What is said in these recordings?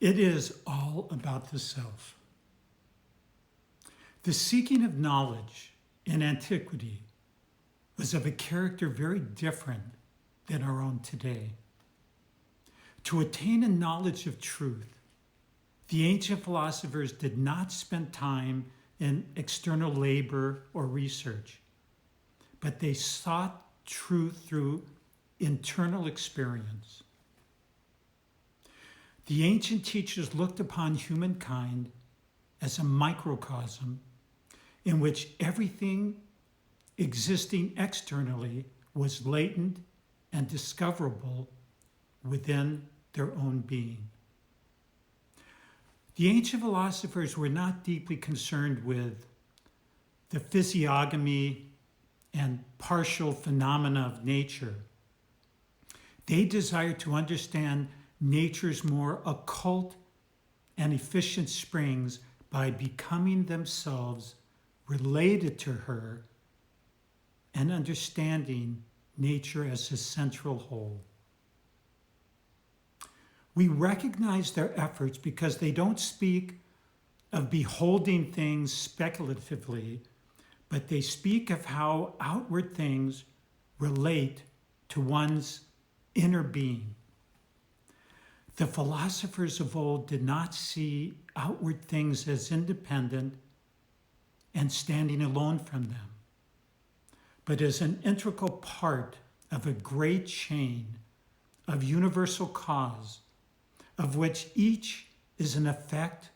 It is all about the self. The seeking of knowledge in antiquity was of a character very different than our own today. To attain a knowledge of truth, the ancient philosophers did not spend time in external labor or research, but they sought truth through internal experience. The ancient teachers looked upon humankind as a microcosm in which everything existing externally was latent and discoverable within their own being. The ancient philosophers were not deeply concerned with the physiognomy and partial phenomena of nature. They desired to understand nature's more occult and efficient springs by becoming themselves related to her and understanding nature as a central whole. We recognize their efforts because they don't speak of beholding things speculatively, but they speak of how outward things relate to one's inner being. The philosophers of old did not see outward things as independent and standing alone from them, but as an integral part of a great chain of universal cause, of which each is an effect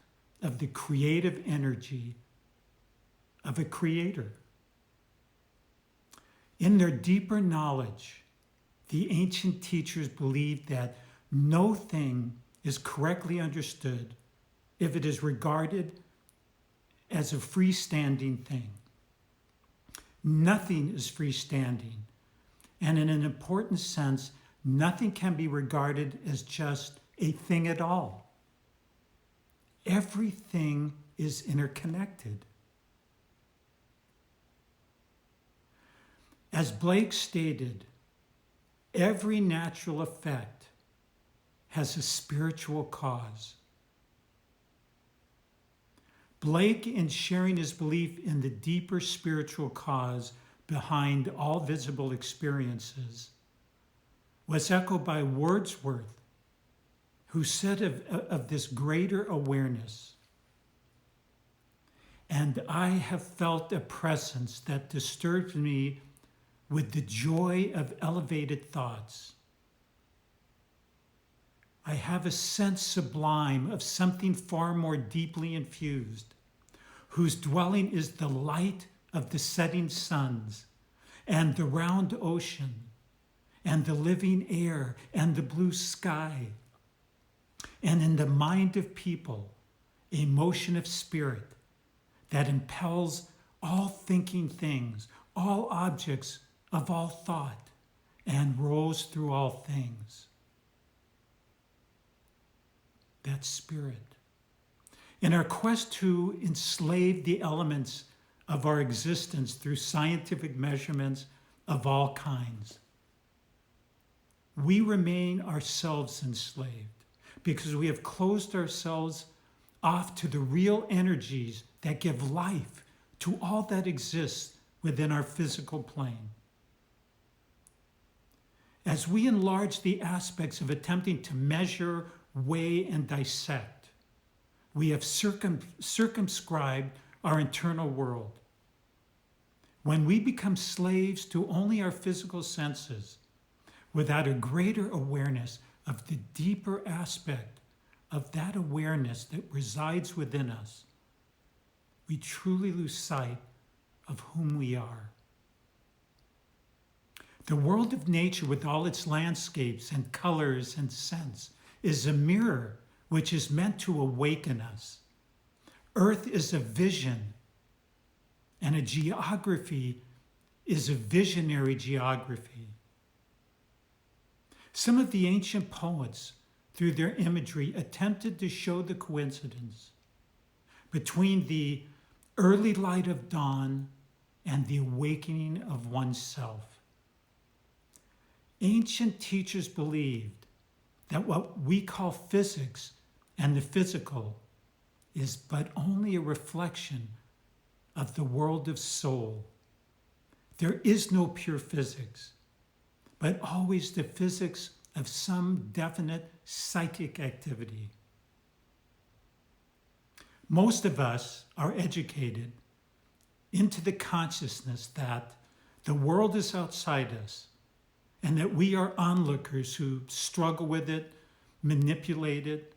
of the creative energy of a creator. In their deeper knowledge, the ancient teachers believed that no thing is correctly understood if it is regarded as a freestanding thing. Nothing is freestanding, and in an important sense, nothing can be regarded as just a thing at all. Everything is interconnected. As Blake stated, every natural effect has a spiritual cause. Blake, in sharing his belief in the deeper spiritual cause behind all visible experiences, was echoed by Wordsworth, who said of this greater awareness, "And I have felt a presence that disturbs me with the joy of elevated thoughts. I have a sense sublime of something far more deeply infused, whose dwelling is the light of the setting suns, and the round ocean, and the living air, and the blue sky, and in the mind of people, a motion of spirit that impels all thinking things, all objects of all thought, and rolls through all things." That spirit. In our quest to enslave the elements of our existence through scientific measurements of all kinds, we remain ourselves enslaved because we have closed ourselves off to the real energies that give life to all that exists within our physical plane. As we enlarge the aspects of attempting to measure, weigh, and dissect, we have circumscribed our internal world. When we become slaves to only our physical senses, without a greater awareness of the deeper aspect of that awareness that resides within us, we truly lose sight of whom we are. The world of nature, with all its landscapes and colors and scents, is a mirror which is meant to awaken us. Earth is a vision, and a geography is a visionary geography. Some of the ancient poets, through their imagery, attempted to show the coincidence between the early light of dawn and the awakening of oneself. Ancient teachers believed that what we call physics and the physical is but only a reflection of the world of soul. There is no pure physics, but always the physics of some definite psychic activity. Most of us are educated into the consciousness that the world is outside us and that we are onlookers who struggle with it, manipulate it,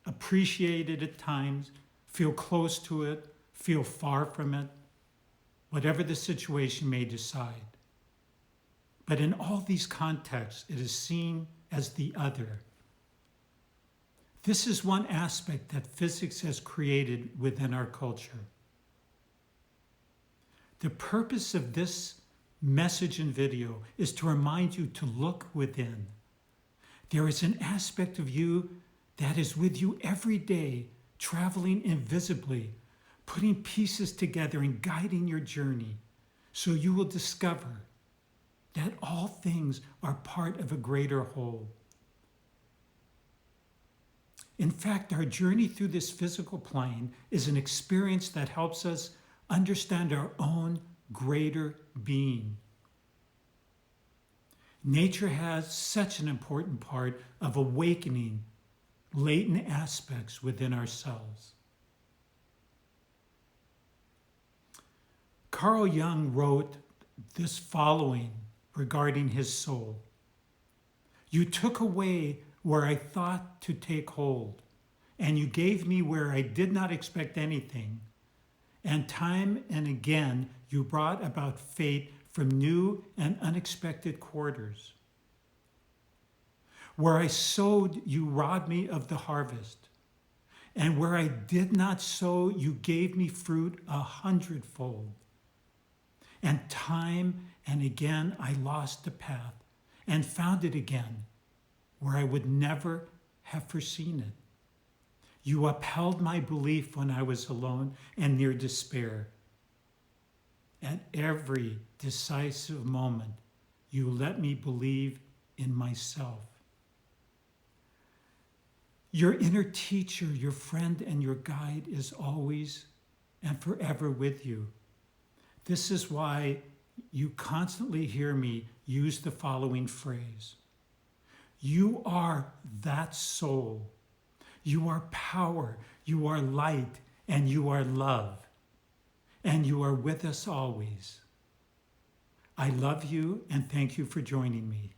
appreciate it at times, feel close to it, feel far from it, whatever the situation may decide. But in all these contexts, it is seen as the other. This is one aspect that physics has created within our culture. The purpose of this message and video is to remind you to look within. There is an aspect of you that is with you every day, traveling invisibly, putting pieces together and guiding your journey, so you will discover that all things are part of a greater whole. In fact, our journey through this physical plane is an experience that helps us understand our own greater being. Nature has such an important part of awakening latent aspects within ourselves. Carl Jung wrote this following regarding his soul. You took away where I thought to take hold, and you gave me where I did not expect anything. And time and again, you brought about fate from new and unexpected quarters. Where I sowed, you robbed me of the harvest. And where I did not sow, you gave me fruit 100-fold. And time and again, I lost the path and found it again where I would never have foreseen it. You upheld my belief when I was alone and near despair. At every decisive moment, you let me believe in myself. Your inner teacher, your friend, and your guide is always and forever with you. This is why you constantly hear me use the following phrase. You are that soul. You are power, you are light, and you are love. And you are with us always. I love you and thank you for joining me.